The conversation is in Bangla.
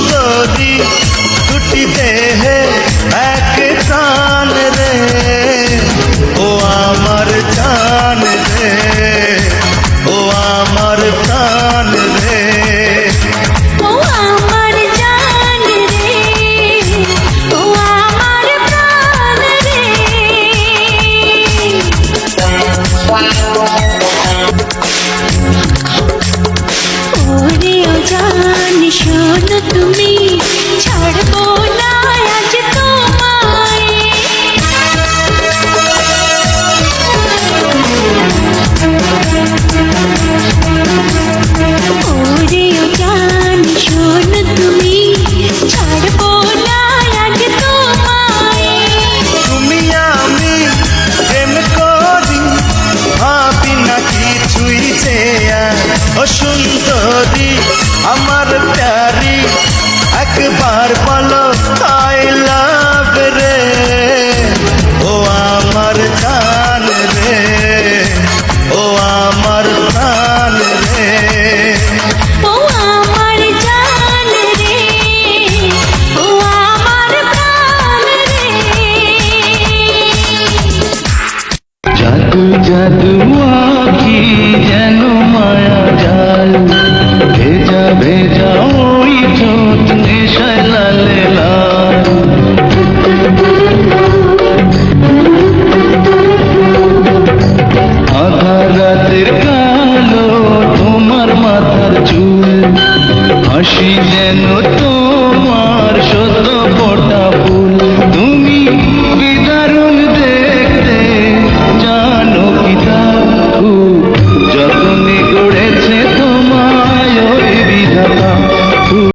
সুন্দরী দুটি দেহে এক প্রাণ রে, ও আমার জান রে, ও আমার প্রাণ রে। ও আমার জান রে, ও আমার প্রাণ রে। ওরে ও জান শোনো তুমি, ছাড়বো না আজ তোমায়। ওরে ও জান শোনো তুমি, ছাড়বো না আজ তোমায়। তুমি আমি প্রেম করি, ভাবি না কিছুই যে আর। ও সুন্দরী আমার প্যারি, একবার বলো আই লাভ রে, ও আমার জান রে, ও আমার প্রাণ রে। ও আমার জান রে, ও আমার প্রাণ রে। জাদু জাদু আঁখি যেন মায়া জাল, ভেজা ভেজা ওই ঠোঁট নেশায় লালে লাল। আধার রাতের কালো তোমার মাথার চুল, হাসি যেন